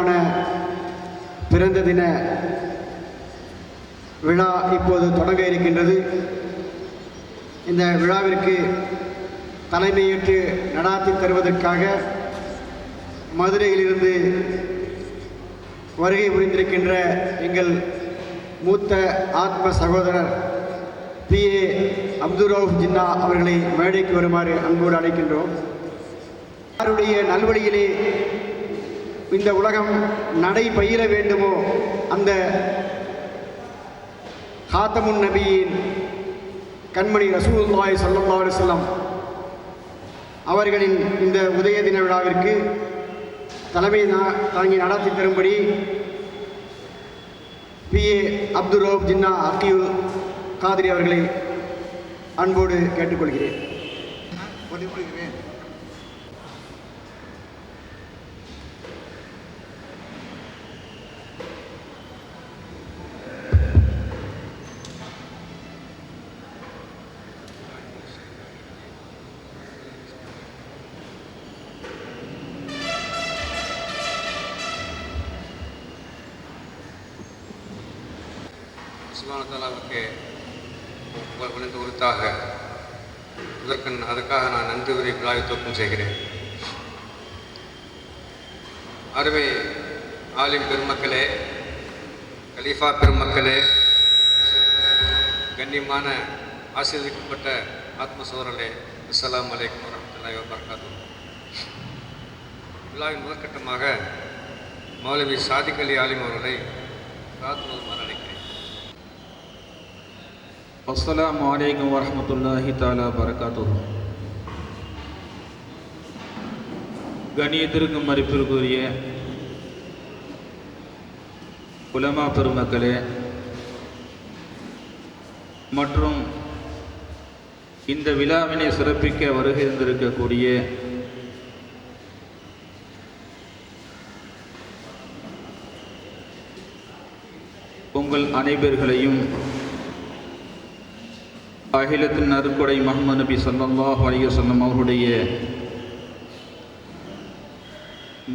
பெருமானாருக்கான பிறந்த தின விழா இப்போது தொடங்க இருக்கின்றது. இந்த விழாவிற்கு தலைமையேற்று நடாத்தி தருவதற்காக மதுரையிலிருந்து வருகை புரிந்திருக்கின்ற எங்கள் மூத்த ஆத்ம சகோதரர் PA அப்துல் ரவுஃப் ஜின்னா அவர்களை மேடைக்கு வருமாறு அன்போடு அழைக்கின்றோம். யாருடைய நல்வழியிலே இந்த உலகம் நடை பயில வேண்டுமோ அந்த ஹாத்தமுன் நபியின் கண்மணி ரசூலுல்லாஹி ஸல்லல்லாஹு அலைஹி வஸல்லம் அவர்களின் இந்த உதய தின விழாவிற்கு தலைமை தாங்கி நடத்தி தரும்படி PA அப்துல் ரவுஃப் ஜின்னா அக்கியுல் காதிரி அவர்களை அன்போடு கேட்டுக்கொள்கிறேன். சுப்ஹானல்லாஹ்வுக்கு புகழ்ந்து உரித்தாக அதுக்காக நான் நன்றி உரை விழாவை துவக்கம் செய்கிறேன். அருமை ஆலிம் பெருமக்களே, கலீஃபா பெருமக்களே, கண்ணியமான ஆசீர்வதிக்கப்பட்ட ஆத்ம சோழர்களே, அஸ்ஸலாமு அலைக்கும் வரஹ்மத்துல்லாஹி வபரகாத்துஹு. விழாவின் முதற்கட்டமாக மௌலவி சாதிக் அலி ஆலிம் அவர்களை பிரார்த்தனை அழைக்கிறேன். அஸ்ஸலாமு அலைக்கும் வரஹ்மத்துல்லாஹி தஆலா வபரகாத்துஹு. கண்ணியத்திற்கும் மதிப்பிற்குரிய உலமா பெருமக்களே மற்றும் இந்த விழாவினை சிறப்பிக்க வருகை இருந்திருக்கக்கூடிய உங்கள் அனைவர்களையும் அகிலத்தின் அருட்கொடை முஹம்மது நபி ஸல்லல்லாஹு அலைஹி வஸல்லம் அவருடைய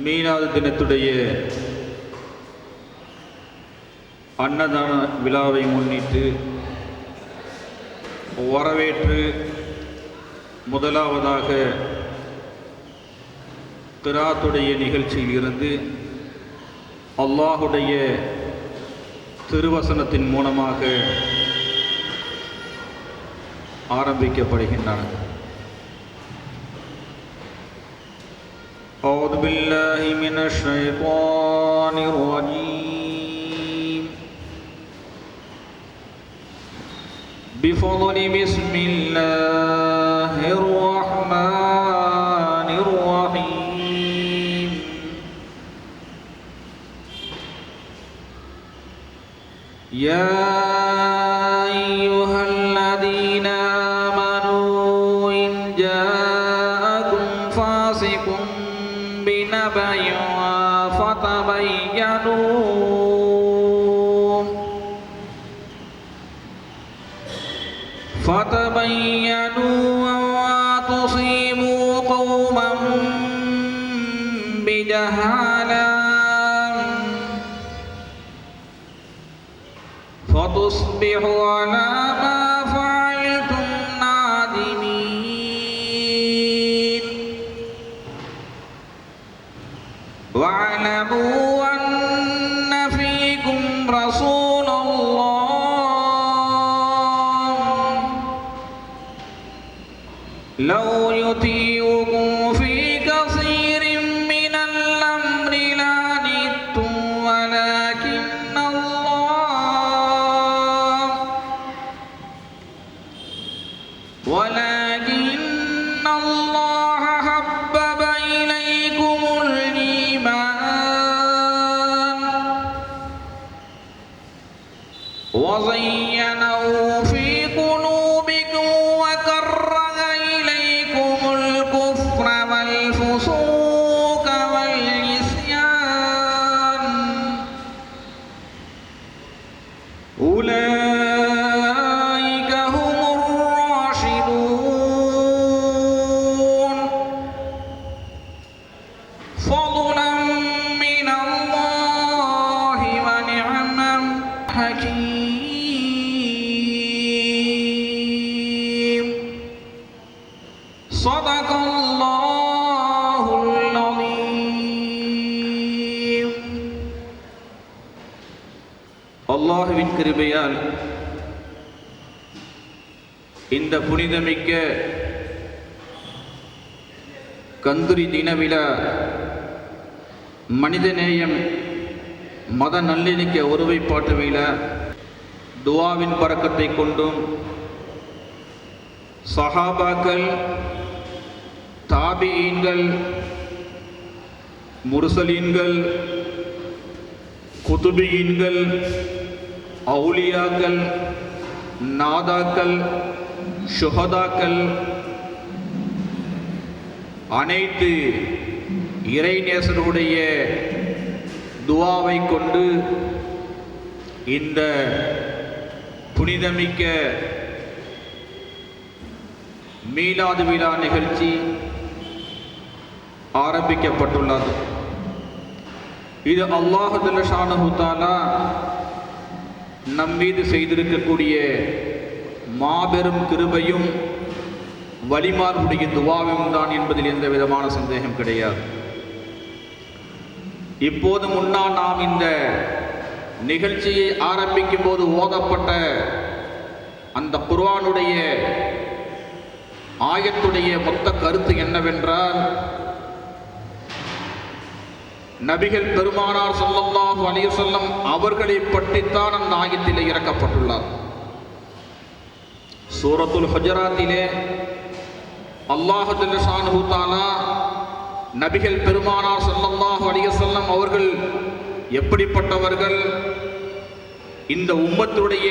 மீலாது தினத்துடைய அன்னதான விழாவை முன்னிட்டு வரவேற்று முதலாவதாக கிராத்துடைய நிகழ்ச்சியில் இருந்து அல்லாஹுடைய திருவசனத்தின் மூலமாக ஆரம்பிக்கப்படுகின்றன. அஊது பில்லாஹி மினஷ் ஷைத்தானிர் ரஜீம். பிஃضل பிஸ்மில்லாஹிர் ரஹ்மானிர் ரஹீம். யா فتبينوا أن تصيبوا قوما بجهالة فتصبحوا على ما فعلتم نادمين. واعلموا أن فيكم رسول الله لو يطيعكم في كثير من الأمر لعنتم ولكن الله حبب إليكم الإيمان وزينه في قلوبكم وكره إليكم الكفر والفسوق والعصيان أولئك هم الراشدون فضلا من الله الحكيم صدق الله العظيم. அல்லாஹ்வின் கிருபையால் இந்த புனிதமிக்க கந்துரி தினவிழா மனிதநேயம் மத நல்லிணக்க ஒருமைப்பாட்டு விழா துஆவின் பரக்கத்தை கொண்டும் சஹாபாக்கள், தாபிஈன்கள், முர்சலீன்கள், குதுபீன்கள், அவுலியாக்கள், நாதாக்கள், ஷுஹதாக்கள், அனைத்து இறைநேசருடைய துஆவை கொண்டு இந்த புனிதமிக்க மீலாது விழா நிகழ்ச்சி ஆரம்பிக்கப்பட்டுள்ளது. இது அல்லாஹ் ஜல்ல ஷானஹு தஆலா நம் மீது செய்திருக்கக்கூடிய மாபெரும் கிருபையும் வலிமார்களுடைய துஆவும் தான் என்பதில் எந்த விதமான சந்தேகம் கிடையாது. இப்போது முன்னால் நாம் இந்த நிகழ்ச்சியை ஆரம்பிக்கும் போது ஓதப்பட்ட அந்த குர்ஆனுடைய ஆயத்துடைய மொத்த கருத்து என்னவென்றால், நபிகள் பெருமானார் ஸல்லல்லாஹு அலைஹி வஸல்லம் அவர்களை பற்றித்தான் அந்த ஆயத்திலே இறக்கப்பட்டுள்ளார். சூரத்துல் ஹுஜராத்திலே அல்லாஹ் ஜல்ல ஷானஹு தஆலா நபிகள் பெருமானார் ஸல்லல்லாஹு அலைஹி வஸல்லம் அவர்கள் எப்படிப்பட்டவர்கள், இந்த உம்மத்துடைய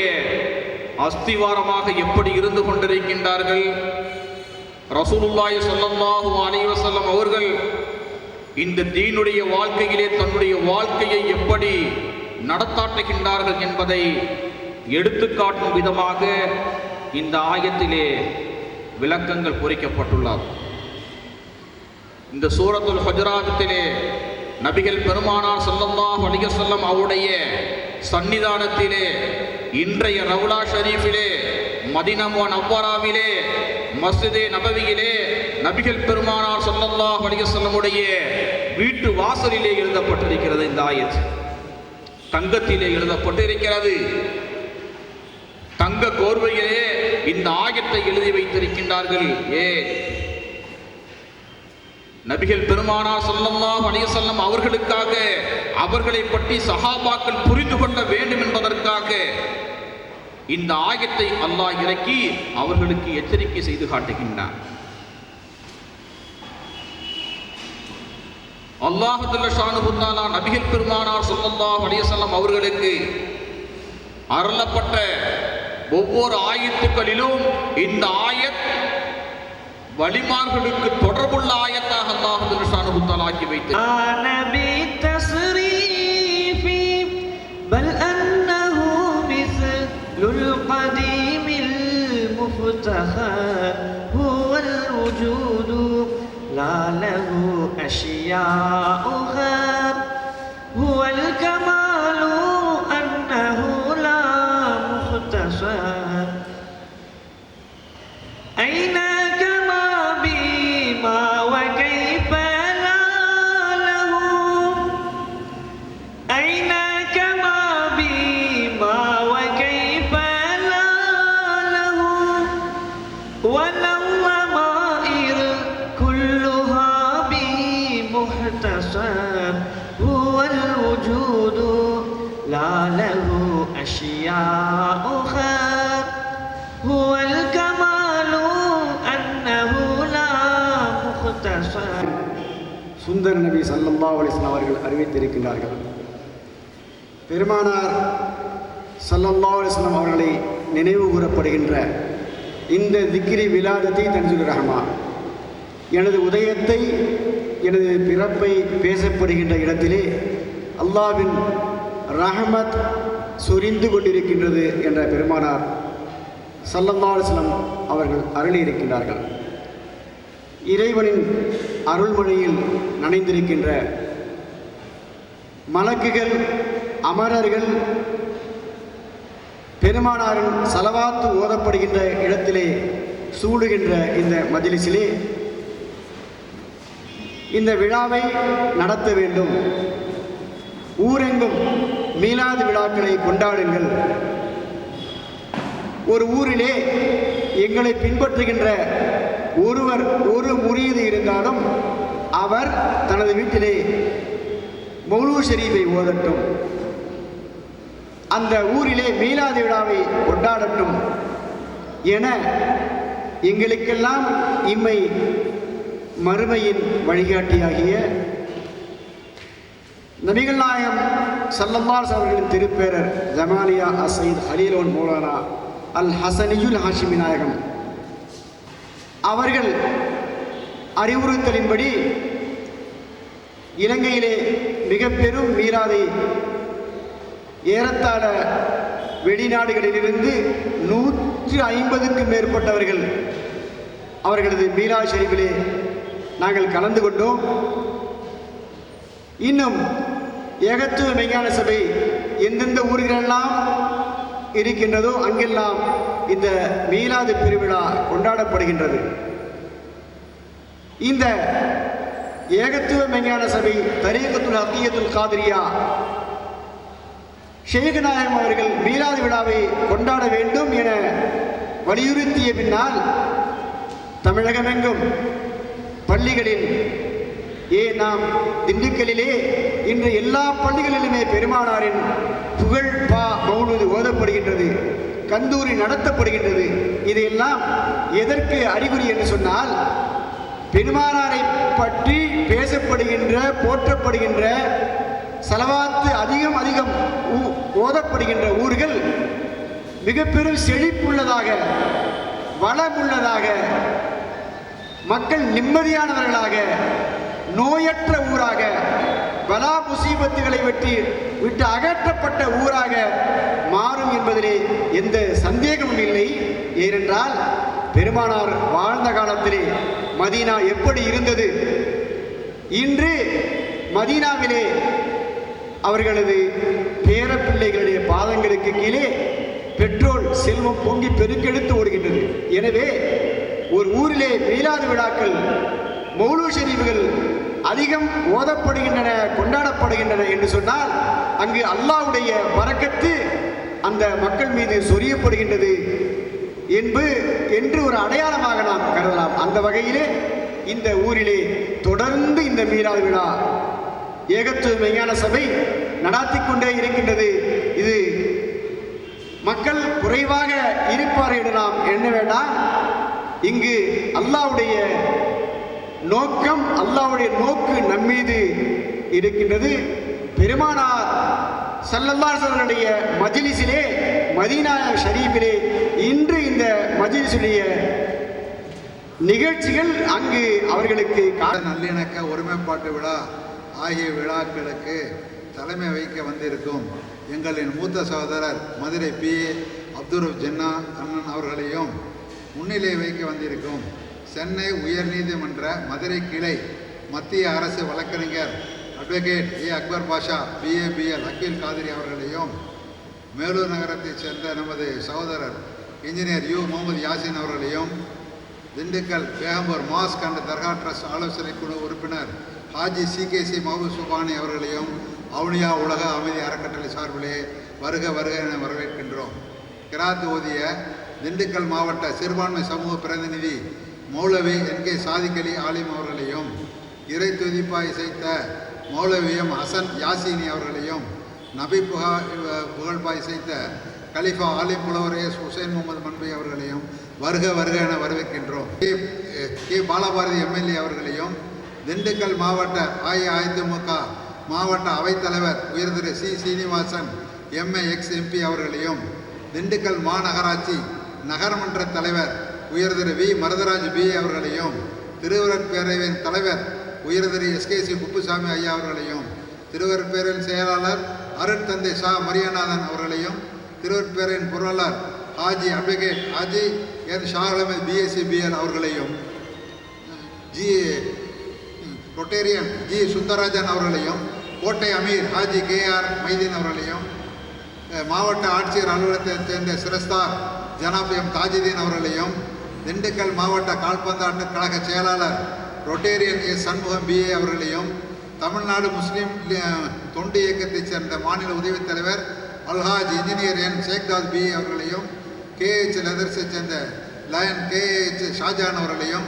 அஸ்திவாரமாக எப்படி இருந்து கொண்டிருக்கின்றார்கள், ரசூலுல்லாஹி ஸல்லல்லாஹு அலைஹி வஸல்லம் அவர்கள் இந்த தீனுடைய வாழ்க்கையிலே தன்னுடைய வாழ்க்கையை எப்படி நடத்தாட்டுகின்றார்கள் என்பதை எடுத்துக்காட்டும் விதமாக இந்த ஆயத்திலே விளக்கங்கள் பொறிக்கப்பட்டுள்ளது. இந்த சூரத்துல் ஹுஜராத்திலே நபிகள் பெருமானார் ஸல்லல்லாஹு அலைஹி வஸல்லம் அவருடைய சன்னிதானத்திலே, இன்றைய ரவுலா ஷரீஃபிலே, மதீனா முனவ்வராவிலே, மஸ்ஜிதே நபவியிலே நபிகள் பெருமானார் ஸல்லல்லாஹு அலைஹி வஸல்லமுடைய வீட்டு வாசலிலே எழுதப்பட்டிருக்கிறது. இந்த ஆயத் தங்கத்திலே எழுதப்பட்டிருக்கிறது. தங்க கோர்வையிலே இந்த ஆயத்தை எழுதி வைத்திருக்கின்றார்கள். நபிகள் பெருமானார் ஸல்லல்லாஹு அலைஹி வஸல்லம் அவர்களுக்காக, அவர்களை பற்றி சஹாபாக்கள் புரிந்து கொள்ள வேண்டும் என்பதற்காக இந்த ஆயத்தை அல்லாஹ் இறக்கி அவர்களுக்கு எச்சரிக்கை செய்து காட்டுகின்றார். அல்லாஹ் ஜல்ல ஷானஹு தஆலா நபிகள் பெருமானார் ஸல்லல்லாஹு அலைஹி வஸல்லம் அவர்களுக்கு அருளப்பட்ட ஒவ்வொரு ஆயத்துக்களிலும் இந்த ஆயத் வலிமார்களுக்கு தொடர்புள்ள ஆயத்தாக அல்லாஹ் ஜல்ல ஷானஹு தஆலா ஆக்கி வைத்தார். நபி தஸ்ரீஃபி பல் அன்னஹு மிஸ்லுல் கதீமில் முஃதஹர் ஹுவல் வுஜூது லா லஹு அஷ்யாஉ ஹர் ஹுவல் கமாலு அன்னஹு லா முஃதஸர் ஐன هو الوجود لا له أشياء خير هو الكمال أنه لا مختصر. சுந்தர் நபி ஸல்லல்லாஹு அலைஹி வஸல்லம் அவர்கள் அறிவித்திருக்கின்றார்கள், பெருமானார் ஸல்லல்லாஹு அலைஹி வஸல்லம் அவர்களை நினைவு கூறப்படுகின்ற இந்த திக்ரி விலாதத்தை தன்சுல் ரஹ்மா, எனது உதயத்தை, எனது பிறப்பை பேசப்படுகின்ற இடத்திலே அல்லாஹ்வின் ரஹ்மத் சொரிந்து கொண்டிருக்கின்றது என்ற பெருமானார் ஸல்லல்லாஹு அலைஹி வஸல்லம் அவர்கள் அருளியிருக்கின்றார்கள். இறைவனின் அருள்மொழியில் நனைந்திருக்கின்ற மலக்குகள், அமரர்கள், பெருமானாரின் சலவாத்து ஓதப்படுகின்ற இடத்திலே சூடுகின்ற இந்த மஜ்லிஸிலே இந்த விழாவை நடத்த வேண்டும். ஊரெங்கும் மீலாது விழாக்களை கொண்டாடுங்கள். ஒரு ஊரிலே எங்களை பின்பற்றுகின்ற ஒருவர் ஒரு முரீது இருந்தாலும் அவர் தனது வீட்டிலே மௌலூத் ஷரீஃபை ஓதட்டும், அந்த ஊரிலே மீலாது விழாவை கொண்டாடட்டும் என எங்களுக்கெல்லாம் இம்மை மறுமையின் வழிகாட்டியாகிய நபிகள் நாயகம் ஸல்லல்லாஹு அலைஹி அவர்களின் திருப்பேரர் ஜமானியா அஸ்ஸயீத் ஹலீலுன் மௌலானா அல் ஹசனியுல் ஹாஷிமி நாயகம் அவர்கள் அறிவுறுத்தலின்படி இலங்கையிலே மிக பெரும் மீலாதை ஏறத்தாழ வெளிநாடுகளிலிருந்து 150க்கும் மேற்பட்டவர்கள் அவர்களது மீலாது ஷரீஃபிலே நாங்கள் கலந்து கொண்டோம். இன்னும் ஏகத்துவ மெய்ஞான சபை எந்தெந்த ஊர்களெல்லாம் இருக்கின்றதோ அங்கெல்லாம் இந்த மீலாது பெருவிழா கொண்டாடப்படுகின்றது. இந்த ஏகத்துவ மெய்ஞான சபை தரீகத்துல் ஹக்கியத்துல் காதிரியா ஷேக் நாயகம் அவர்கள் மீலாது விழாவை கொண்டாட வேண்டும் என வலியுறுத்திய பின்னால் தமிழகமெங்கும் பள்ளிகளில் நாம் திண்டுக்கல்லிலே இன்று எல்லா பள்ளிகளிலுமே பெருமானாரின் புகழ் மௌலூது ஓதப்படுகின்றது, கந்தூரி நடத்தப்படுகின்றது. இதையெல்லாம் எதற்கு அறிகுறி என்று சொன்னால், பெருமானாரை பற்றி பேசப்படுகின்ற போற்றப்படுகின்ற சலவாத்து அதிகம் அதிகம் ஓதப்படுகின்ற ஊர்கள் மிக பெரும் செழிப்புள்ளதாக வளமுள்ளதாக மக்கள் நிம்மதியானவர்களாக நோயற்ற ஊராக பலா முசீபத்துகளை விட்டு அகற்றப்பட்ட ஊராக மாறும் என்பதிலே எந்த சந்தேகமும் இல்லை. ஏனென்றால் பெருமானார் வாழ்ந்த காலத்திலே மதீனா எப்படி இருந்தது, இன்று மதீனாவிலே அவர்களது பேர பிள்ளைகளுடைய பாதங்களுக்கு கீழே பெட்ரோல் செல்வம் பொங்கி பெருக்கெடுத்து ஓடுகின்றது. எனவே ஒரு ஊரிலே மீலாது விழாக்கள் மௌலூத் ஷரீஃப்கள் அதிகம் ஓதப்படுகின்றன, கொண்டாடப்படுகின்றன என்று சொன்னால் அங்கு அல்லாஹ்வுடைய பரக்கத்து அந்த மக்கள் மீது சொரியப்படுகின்றது என்று ஒரு அடையாளமாக நாம் கருதலாம். அந்த வகையிலே இந்த ஊரிலே தொடர்ந்து இந்த மீலாது விழா ஏகத்துவ மெய்ஞான சபை நடாத்தி கொண்டே இருக்கின்றது. இது மக்கள் குறைவாக இருப்பார்கள் என்று நாம் எண்ண வேண்டாம். இங்கு அல்லாஹ்வுடைய நோக்கம், அல்லாஹ்வுடைய நோக்கு நம்மீது இருக்கின்றது. பெருமானார் ஸல்லல்லாஹு அலைஹி வஸல்லுடைய மஜ்லிஸிலே மதீனா ஷரீஃபிலே இன்று இந்த மஜ்லிஸுடைய நிகழ்ச்சிகள் அங்கு அவர்களுக்கு நல்லிணக்க ஒருமைப்பாட்டு விழா ஆகிய விழாக்களுக்கு தலைமை வைக்க வந்திருக்கும் எங்களின் மூத்த சகோதரர் மதுரை PA அப்துல் ஜன்னா அண்ணன் அவர்களையும், முன்னிலை வைக்க வந்திருக்கும் சென்னை உயர்நீதிமன்ற மதுரை கிளை மத்திய அரசு வழக்கறிஞர் அட்வொகேட் அக்பர் பாஷா BABL அக்கீல் காதிரி அவர்களையும், மேலூர் நகரத்தைச் சேர்ந்த நமது சகோதரர் இன்ஜினியர் முகமது யாசின் அவர்களையும், Dindigul Begampur mosque and Dargah trust ஆலோசனை குழு உறுப்பினர் ஹாஜி CKC மஹபூப் சுபானி அவர்களையும் அவுனியா உலக அமைதி அறக்கட்டளை சார்பிலே வருக வருக என வரவேற்கின்றோம். கிராத் ஓதிய திண்டுக்கல் மாவட்ட சிறுபான்மை சமூக பிரதிநிதி மௌலவி NK சாதிக் அலி ஆலிம் அவர்களையும், இறை துதிப்பாய் இசைத்த மௌலவியம் ஹசன் யாசினி அவர்களையும், நபி புகழ்பாய் இசைத்த கலிஃபா ஆலிம் புலவர் ஹுசைன் முகமது மன்பை அவர்களையும் வருக வருக என வரவேற்கின்றோம். கே பாலபாரதி MLA அவர்களையும், திண்டுக்கல் மாவட்ட அஇஅதிமுக மாவட்ட அவைத்தலைவர் உயர் திரு சீனிவாசன் MA ex-MP அவர்களையும், திண்டுக்கல் மாநகராட்சி நகரமன்ற தலைவர் உயர் திரு மருதராஜ் BA அவர்களையும், திருவருட் பேரவையின் தலைவர் உயர் திரு SKC குப்புசாமி ஐயா அவர்களையும், திருவருட் பேரவையின் செயலாளர் அருட்தந்தை மரியநாதன் அவர்களையும், திருவருட் பேரவையின் பொருளாளர் Haji advocate Haji Shah Ahmed BSc BL அவர்களையும், ரொட்டேரியன் சுந்தரராஜன் அவர்களையும், கோட்டை அமீர் ஹாஜி KR மைதீன் அவர்களையும், மாவட்ட ஆட்சியர் அலுவலகத்தைச் சேர்ந்த சிரஸ்தார் ஜனாப் எம் தாஜுதீன் அவர்களையும், திண்டுக்கல் மாவட்ட கால்பந்தாட்ட கழக செயலாளர் ரொட்டேரியன் எஸ் சண்முகம் பிஏ அவர்களையும், தமிழ்நாடு முஸ்லீம் தொண்டு இயக்கத்தைச் சேர்ந்த மாநில உதவித் தலைவர் அல்ஹாஜ் இன்ஜினியர் என் ஷேக்தாஸ் பிஏ அவர்களையும், கேஹெச் லெதர்ஸைச் சேர்ந்த லயன் கேஹெச் ஷாஜான் அவர்களையும்,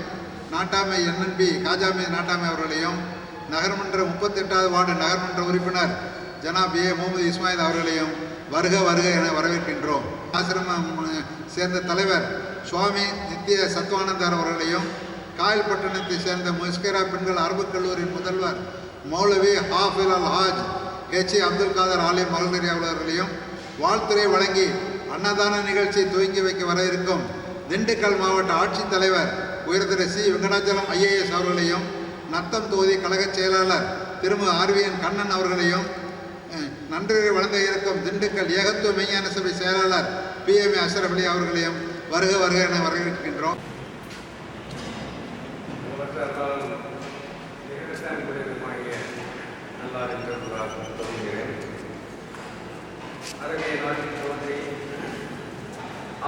நாட்டாமை என்என்பி காஜாமி நாட்டாமை அவர்களையும், நகர்மன்ற 38வது வார்டு நகர்மன்ற உறுப்பினர் ஜனாப் ஏ முகமது இஸ்மாயில் அவர்களையும் வருக வருக என வரவேற்கின்றோம். ஆசிரமம் சேர்ந்த தலைவர் சுவாமி நித்திய சத்வானந்தர் அவர்களையும், காயல்பட்டினத்தை சேர்ந்த முஸ்கரா பெண்கள் அரபுக் கல்லூரி முதல்வர் மௌலவி ஹாஃபில் அல் ஹாஜ் ஹெச் அப்துல் காதர் ஆலிம் மல்கரி அவர்களையும் வாழ்த்துறை வழங்கி அன்னதான நிகழ்ச்சியை துவக்கி வைக்க வர இருக்கும் திண்டுக்கல் மாவட்ட ஆட்சித்தலைவர் உயர்திரு சி வெங்கடாச்சலம் ஐஏஎஸ் அவர்களையும், நத்தம் தொகுதி கழக செயலாளர் திருமதி ஆர்விஎன் கண்ணன் அவர்களையும், நன்றி வழங்க இருக்கும் திண்டுக்கல் ஏகத்துவ மெய்ஞான சபை செயலாளர் பிஎம்ஏ அஷ்ரப் அலி அவர்களையும் வருக வருக என வரவேற்கின்றோம்.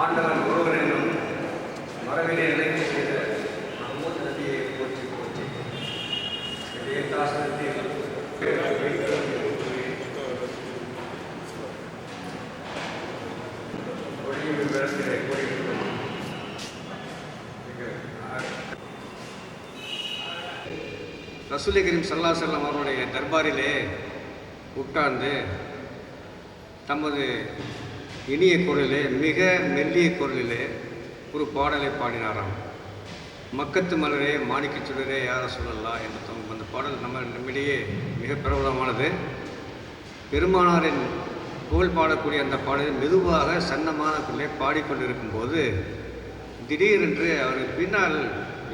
ஆண்டவன் ஒருவரெனும் மரபிலே நிலைத்து செய்த மஹமூத் நபியை போற்றி போற்றி ரசூல் கரீம் ஸல்லல்லாஹு அலைஹி வஸல்லம் அவருடைய தர்பாரிலே உட்கார்ந்து தமது இனிய குரலிலே, மிக மெல்லிய குரலிலே ஒரு பாடலை பாடினாராம். மக்கத்து மலரே மாணிக்கச் சுடரே யார சொல்லலாம் என்று அந்த பாடல் நம்மிடையே மிக பிரபலமானது. பெருமானாரின் புகழ் பாடக்கூடிய அந்த பாடலை மெதுவாக சன்னமான குரலை பாடிக்கொண்டிருக்கும் போது திடீரென்று அவர் பின்னால்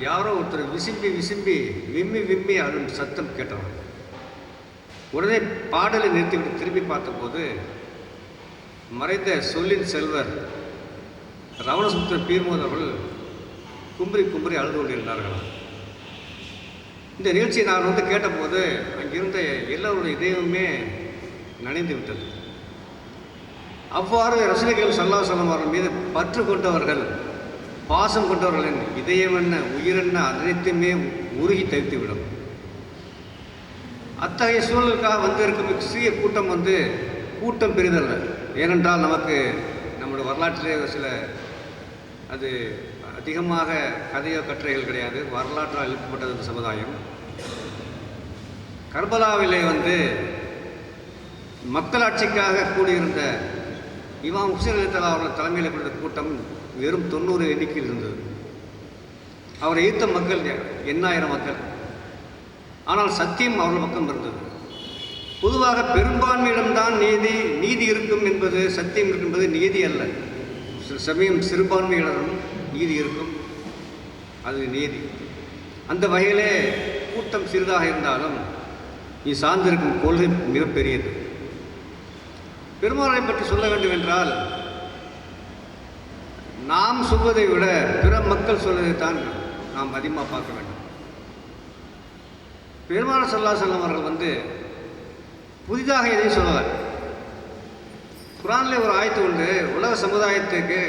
யாரோ ஒருத்தர் விசும்பி விசும்பி விம்மி விம்மி அழும் சத்தம் கேட்டார். உடனே பாடலை நிறுத்திவிட்டு திரும்பி பார்த்தபோது மறைந்த சொல்லின் செல்வர் ரவணசுத்திர பீர்மோத் அவர்கள் கும்பரி கும்பரி அழுது கொண்டிருந்தார்களாம். இந்த நிகழ்ச்சியை நான் கேட்டபோது அங்கிருந்த எல்லோருடைய இதயமுமே நனைந்து விட்டது. அவ்வாறு ரசூல் கரீம் ஸல்லல்லாஹு அலைஹி வஸல்லம் அவர்கள் மீது பற்று கொண்டவர்கள், பாசம் கொண்டவர்களின் இதயம் என்ன உயிரென்ன அனைத்துமே உருகி தவித்துவிடும். அத்தகைய சூழலுக்காக வந்திருக்கும் சிறிய கூட்டம் கூட்டம் பெரிதல்ல. ஏனென்றால் நமக்கு நம்முடைய வரலாற்றிலே சில அது அதிகமாக கதையோ கட்டுரைகள் கிடையாது. வரலாற்றால் எழுப்பப்பட்டது இந்த சமுதாயம். கர்பலாவிலே மக்களாட்சிக்காக கூடியிருந்த இமாம் ஹுசைன் ரலியல்லாஹு அவர்கள் தலைமையில் கொண்ட கூட்டம் வெறும் 90 எண்ணிக்கையில் இருந்தது. அவரை ஈர்த்த மக்கள் 8000 மக்கள். ஆனால் சத்தியம் அவர்கள் பக்கம் இருந்தது. பொதுவாக பெரும்பான்மையிடம்தான் நீதி இருக்கும் என்பது, சத்தியம் இருக்கும் என்பது நீதி அல்ல. சில சமயம் சிறுபான்மையிடம் நீதி இருக்கும், அது நீதி. அந்த வகையிலே கூட்டம் சிறிதாக இருந்தாலும் நீ சார்ந்திருக்கும் கொள்கை மிகப்பெரியது. பெருமாளை பற்றி சொல்ல வேண்டும் என்றால் நாம் சொல்வதை விட பிற மக்கள் சொல்வதைத்தான் நாம் அதிகமாக பார்க்க வேண்டும். பெருமாள் ஸல்லல்லாஹு அலைஹி வஸல்லம் அவர்கள் புதிதாக எதையும் சொல்லலை. குர்ஆனிலே ஒரு ஆயத்து உண்டு, உலக சமுதாயத்துக்கு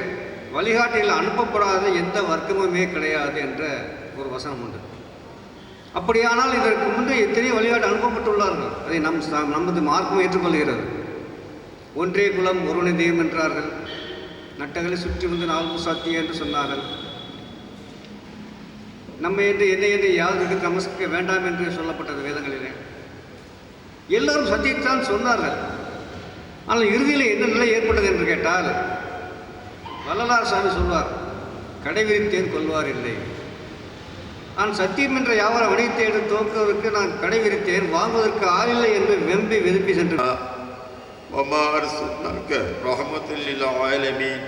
வழிகாட்டியில் அனுப்பப்படாத எந்த வர்க்கமுமே கிடையாது என்ற ஒரு வசனம் உண்டு. அப்படியானால் இதற்கு முன்பு எத்தனையோ வழிகாட்டு அனுப்பப்பட்டுள்ளார்கள். அதை நமது மார்க்கம் ஏற்றுக்கொள்கிறது. ஒன்றே குலம் ஒருவனே தெய்வம் என்றார்கள். நட்டகளை சுற்றி வந்து நான்கு சத்தியம் என்று சொன்னார்கள். நம்ம என்று என்னை என்று யாருக்கு நமஸ்க வேண்டாம் என்று சொல்லப்பட்டது வேதங்களிலே. எல்லோரும் சத்தியத்தான் சொன்னார்கள். ஆனால் இறுதியில் என்ன நிலை ஏற்பட்டது என்று கேட்டால் வள்ளலார் சாமி சொல்வார், கடைவிரித்தேன் கொள்வார் இல்லை. நான் சத்தியம் என்ற வியாபார வணிகத்தை எடுத்து துவக்குவதற்கு நான் கடைவிரித்தேன், வாங்குவதற்கு ஆளில்லை என்று வெம்பி விரும்பி சென்று وما أرسلناك رحمة للعالمين.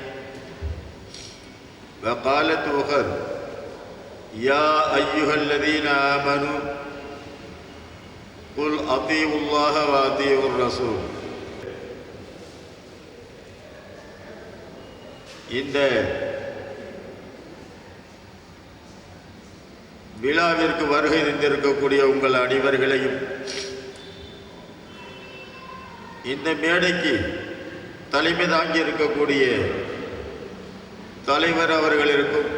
وقالت أخر يا أيها الذين آمنوا قل أطيعوا الله وأطيعوا الرسول. இந்த விழாவிற்கு வருகை தந்திருக்கக்கூடிய உங்கள் அனைவர்களையும், இந்த மேடைக்கு தலைமை தாங்கி இருக்கக்கூடிய தலைவர் அவர்களிற்கும்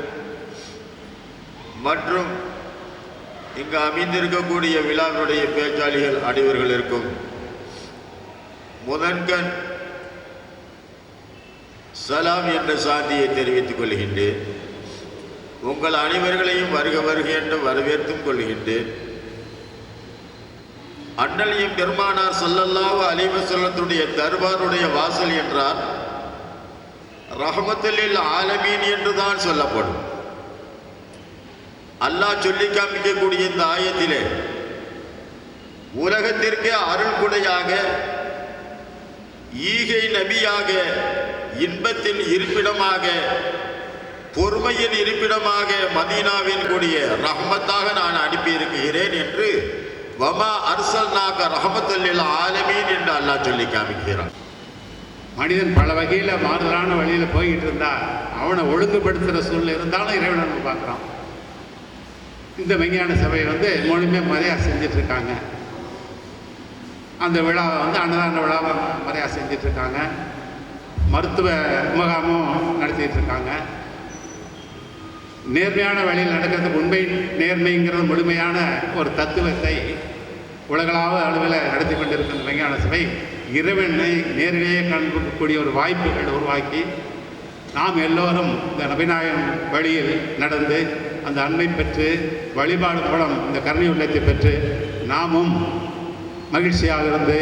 மற்றும் இங்கு அமைந்திருக்கக்கூடிய விழாவினுடைய பேச்சாளிகள் அனைவர்களுக்கும் முதன்கண் சலாம் என்ற சாந்தியை தெரிவித்துக் கொள்கின்றேன். உங்கள் அனைவர்களையும் வருக வருக என்று வரவேற்றுக் கொள்கின்றேன். அண்ணலியும் பெருமானார் ஸல்லல்லாஹு அலைஹி வஸல்லத்துடைய தர்பாருடைய வாசல் என்றால் ரஹ்மத்துல் ஆலமீன் என்றுதான் சொல்லப்படும். அல்லாஹ் சொல்லி காமிக்கக்கூடிய இந்த ஆயத்திலே உலகத்திற்கு அருள்குடையாக ஈகை நபியாக இன்பத்தின் இருப்பிடமாக பொறுமையின் இருப்பிடமாக மதீனாவின் கூடிய ரஹ்மத்தாக நான் அனுப்பியிருக்கிறேன் என்று வமா அர்சல்நாக ரஹ்மத்துல் ஆலமீன் என்று அல்லாஹ் சொல்லி காமிக்கிறான். மனிதன் பல வகையில் மாறுதலான வழியில் போய்கிட்டு இருந்தா அவனை ஒழுங்குபடுத்துகிற சூழ்நிலை இருந்தாலும் இறைவனை நம்ம பார்க்குறோம். இந்த விஞ்ஞான சபை முழுமையாக முறையாக செஞ்சிட்ருக்காங்க. அந்த விழாவை அன்னதான விழாவை முறையாக செஞ்சிட்ருக்காங்க. மருத்துவ முகாமும் நடத்திட்டுருக்காங்க. நேர்மையான வழியில் நடக்கிறதுக்கு உண்மை நேர்மைங்கிறது முழுமையான ஒரு தத்துவத்தை உலகளாவ அளவில் நடத்தி கொண்டிருக்கிற விஞ்ஞான சபை இறைவனை நேரிலேயே காண்பிக்கக்கூடிய ஒரு வாய்ப்புகள் உருவாக்கி நாம் எல்லோரும் இந்த நபிநாயகம் வழியில் நடந்து அந்த அன்பை பெற்று வழிபாடு மூலம் இந்த கருணை உள்ளத்தை பெற்று நாமும் மகிழ்ச்சியாக இருந்து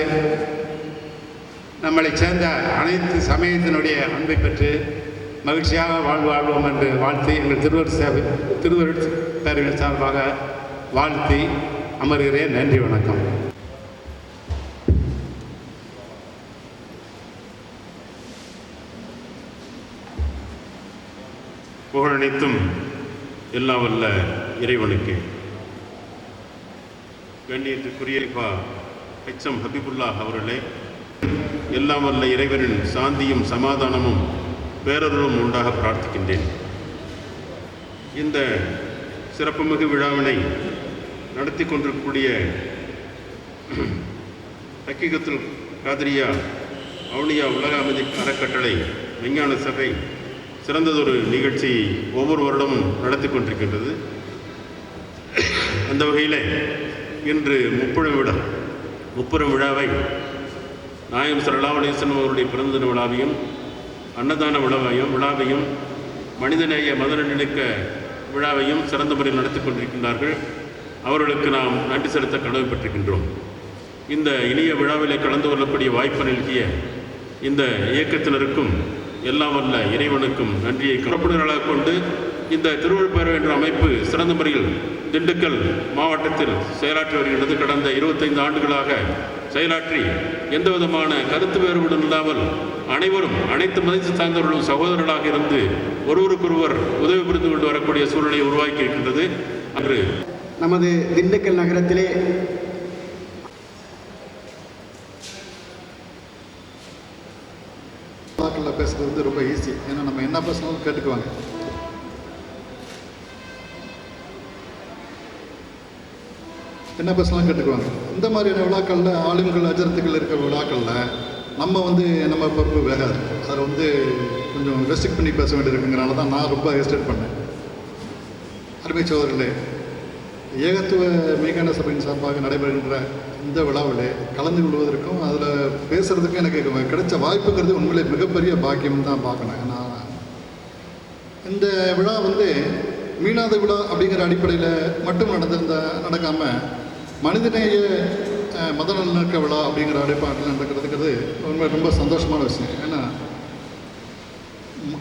நம்மளை சேர்ந்த அனைத்து சமயத்தினுடைய அன்பை பெற்று மகிழ்ச்சியாக வாழ்வோம் என்று வாழ்த்தி எங்கள் திருவருட் பேரவையின் சார்பாக வாழ்த்தி அமர்கிறேன். நன்றி, வணக்கம். புகழனைத்தும் எல்லாம் வல்ல இறைவனுக்கு. கண்ணியத்துக்குரிய எச்.எம். ஹபீபுல்லா அவர்களே, எல்லாம் வல்ல இறைவனின் சாந்தியும் சமாதானமும் பேரருளும் உண்டாக பிரார்த்திக்கின்றேன். இந்த சிறப்புமிகு விழாவினை நடத்தி கொண்டிருக்கக்கூடிய ஹக்கீகத்துல் காதிரியா அவுலியா உலக அமைதி அறக்கட்டளை விஞ்ஞான சபை சிறந்ததொரு நிகழ்ச்சி ஒவ்வொரு வருடமும் நடத்தி கொண்டிருக்கின்றது. அந்த வகையில் இன்று முப்பெரும் விழாவை நாயகம் ஸல்லல்லாஹு அலைஹி வஸல்லம் அவருடைய பிறந்ததின விழாவையும் அன்னதான விழாவையும் மனிதநேய மதநல்லிணக்க விழாவையும் சிறந்த முறையில் நடத்தி கொண்டிருக்கின்றார்கள். அவர்களுக்கு நாம் நன்றி செலுத்த கடமைப்பட்டிருக்கின்றோம். இந்த இனிய விழாவிலே கலந்து கொள்ளக்கூடிய வாய்ப்பு நல்கிய இந்த இயக்கத்தினருக்கும் எல்லாம் வல்ல இறைவனுக்கும் நன்றியை கடப்புடர்களாக கொண்டு இந்த திருவள்ளுவர் என்ற அமைப்பு சிறந்த முறையில் திண்டுக்கல் மாவட்டத்தில் செயலாற்றி வருகின்றது. கடந்த 25 ஆண்டுகளாக செயலாற்றி எந்த விதமான கருத்து வேறுபாடும் இல்லாமல் அனைவரும் அனைத்து மதத்தை சார்ந்தவர்களும் சகோதரர்களாக இருந்து ஒருவருக்கொருவர் உதவி புரிந்து கொண்டு வரக்கூடிய சூழ்நிலையை உருவாக்கி இருக்கின்றது. அன்று நமது திண்டுக்கல் நகரத்திலே பேசுகிறது ரொம்ப ஈஸி. ஏன்னா நம்ம என்ன பேசினாலும் கேட்டுக்குவாங்க. என்ன பேசினாலும் கேட்டுக்குவாங்க. இந்த மாதிரியான விழாக்களில் ஆளுங்கள் அஜரத்துக்கள் இருக்கிற விழாக்களில் நம்ம நம்ம பொறுப்பு வேகாது. அதை கொஞ்சம் ரெஸ்ட்ரிக்ட் பண்ணி பேச வேண்டியிருக்குங்கிறனால தான் நான் ரொம்ப ஹெசிடேட் பண்ணேன். அருமை சோதரிலே, ஏகத்துவ மெய்ஞான சபையின் சார்பாக நடைபெறுகின்ற இந்த விழாவில் கலந்து கொள்வதற்கும் அதில் பேசுகிறதுக்கும் எனக்கு கிடைச்ச வாய்ப்புங்கிறது உண்மையிலே மிகப்பெரிய பாக்கியம் தான் பார்க்கணும். ஏன்னா இந்த விழா மீனாத விழா அப்படிங்கிற அடிப்படையில் மட்டும் நடக்காமல் மனிதநேய மத நல்லிணக்க விழா அப்படிங்கிற அடிப்படையில் நடக்கிறதுங்கிறது உண்மை ரொம்ப சந்தோஷமான விஷயம். ஏன்னா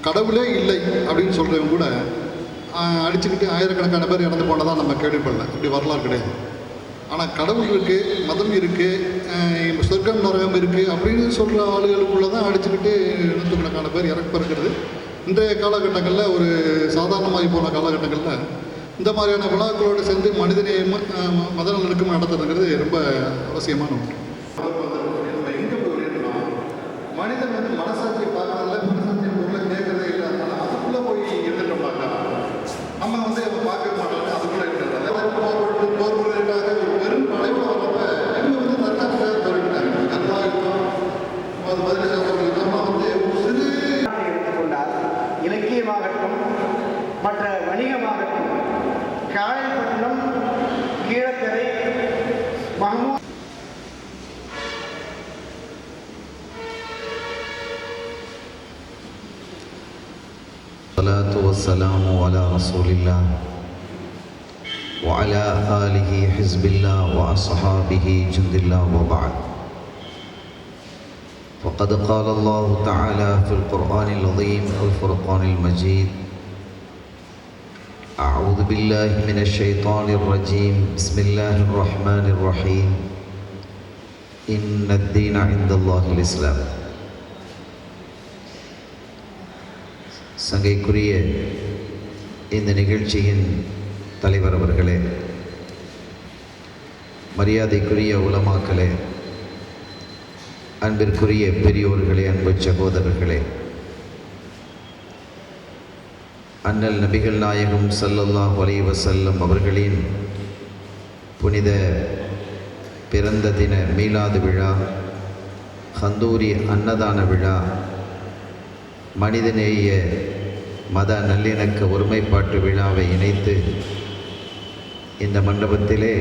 கடவுளே இல்லை அப்படின்னு சொல்கிறவங்க கூட அடிச்சுக்கிட்டு ஆயிரக்கணக்கான பேர் இறந்து போனதான் நம்ம கேள்விப்படல. இப்படி வரலாறு கிடையாது. ஆனால் கடவுள் இருக்குது, மதம் இருக்குது, சொர்க்கம் நரகம் இருக்குது அப்படின்னு சொல்கிற ஆளுகளுக்குள்ளே தான் அடிச்சுக்கிட்டு நூற்றுக்கணக்கான பேர் இறக்கப்படுகிறது. இன்றைய காலகட்டங்களில் ஒரு சாதாரணமாகி போன காலகட்டங்களில் இந்த மாதிரியான விழாக்களோடு சேர்ந்து மனிதநேய மத நல்லிணக்கம் நடத்துறதுங்கிறது ரொம்ப அவசியமான ஒன்று. எங்கே போகிறோம்னா மனிதன் மனசாட்சி பார்க்கறதில்ல, மனசாட்சி பொருளை கேட்கறதே இல்லை. அதனால் அதுக்குள்ளே போய் இருந்துட்டோம்னாக்கா நம்ம அதை பார்க்க மாட்டோம். அதுக்குள்ளே இருக்கிறது போர்வர்களாக ஒரு பெரும் அழைப்பு வரப்ப எங்கே தற்காலிக போயிருக்காங்க. எல்லா யுத்தம், அது பதினெட்டு யுத்தமாக الصلاة والسلام على رسول الله وعلى آله حزب الله وأصحابه جند الله وبعد. فقد قال الله تعالى في القرآن العظيم والفرقان المجيد: أعوذ بالله من الشيطان الرجيم، بسم الله الرحمن الرحيم، إن الدين عند الله الإسلام. சங்கைக்குரிய இந்த நிகழ்ச்சியின் தலைவர் அவர்களே, மரியாதைக்குரிய உலமாக்களே, அன்பிற்குரிய பெரியோர்களே, அன்பு சகோதரர்களே, அண்ணல் நபிகள் நாயகம் ஸல்லல்லாஹு அலைஹி வஸல்லம் அவர்களின் புனித பிறந்த தின மீலாது விழா, கந்தூரி அன்னதான விழா, மனிதநேய மத நல்லிணக்க ஒருமைப்பாட்டு விழாவை இணைத்து இந்த மண்டபத்திலே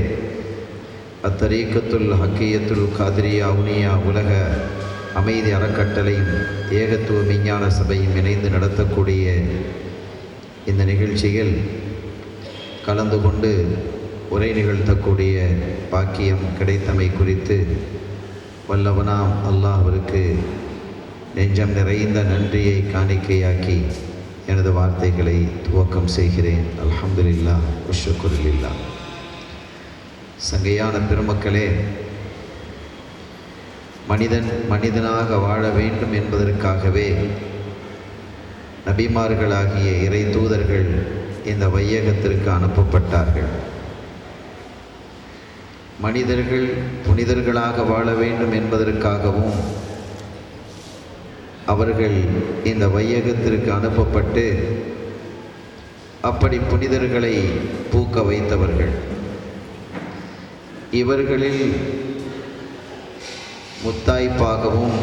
அத்தரீக்கத்துல் ஹக்கியத்துல் காதிரியா உனியா உலக அமைதி அறக்கட்டளையும் ஏகத்துவ விஞ்ஞான சபையும் இணைந்து நடத்தக்கூடிய இந்த நிகழ்ச்சியில் கலந்து கொண்டு உரை நிகழ்த்தக்கூடிய பாக்கியம் கிடைத்தமை குறித்து வல்லவனாம் அல்லாஹ்விற்கு நெஞ்சம் நிறைந்த நன்றியை காணிக்கையாக்கி எனது வார்த்தைகளை துவக்கம் செய்கிறேன். அல்ஹம்துலில்லாஹ் வஷ்குருலில்லாஹ். சங்கையான பெருமக்களே, மனிதன் மனிதனாக வாழ வேண்டும் என்பதற்காகவே நபிமார்களாகிய இறை தூதர்கள் இந்த வையகத்திற்கு அனுப்பப்பட்டார்கள். மனிதர்கள் புனிதர்களாக வாழ வேண்டும் என்பதற்காகவும் அவர்கள் இந்த வையகத்திற்கு அனுப்பப்பட்டு அப்படி புனிதர்களை பூக்க வைத்தவர்கள். இவர்களில் முத்தாய்ப்பாகவும்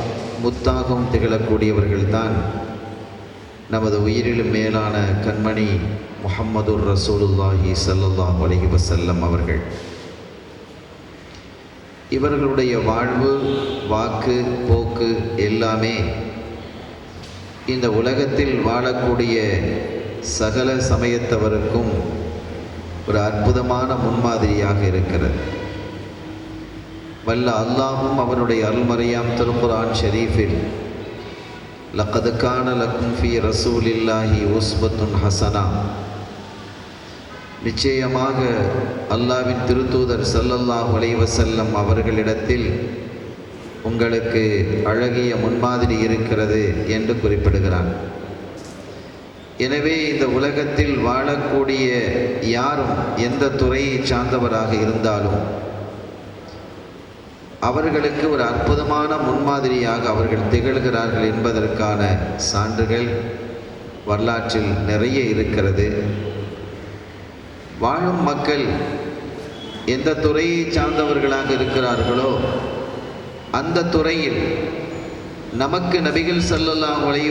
முத்தாகவும் திகழக்கூடியவர்கள்தான் நமது உயிரிலும் மேலான கண்மணி முஹம்மதுர் ரசூலுல்லாஹி ஸல்லல்லாஹு அலைஹி வஸல்லம் அவர்கள். இவர்களுடைய வாழ்வு, வாக்கு, போக்கு எல்லாமே இந்த உலகத்தில் வாழக்கூடிய சகல சமயத்தவருக்கும் ஒரு அற்புதமான முன்மாதிரியாக இருக்கிறது. வல்ல அல்லாஹும் அவனுடைய அருள்மறையாம் திருக்குர்ஆன் ஷரீஃபில் லக்கத் கான லக்கும் ஃபீ ரசூலில்லாஹி உஸ்வத்துன் ஹஸனா, நிச்சயமாக அல்லாஹ்வின் திருத்தூதர் ஸல்லல்லாஹு அலைஹி வஸல்லம் அவர்களிடத்தில் உங்களுக்கு அழகிய முன்மாதிரி இருக்கிறது என்று குறிப்பிடுகிறான். எனவே இந்த உலகத்தில் வாழக்கூடிய யாரும் எந்த துறையை சார்ந்தவராக இருந்தாலும் அவர்களுக்கு ஒரு அற்புதமான முன்மாதிரியாக அவர்கள் திகழ்கிறார்கள் என்பதற்கான சான்றுகள் வரலாற்றில் நிறைய இருக்கிறது. வாழும் மக்கள் எந்த துறையை சார்ந்தவர்களாக இருக்கிறார்களோ அந்த துறையில் நமக்கு நபிகள் ஸல்லல்லாஹு அலைஹி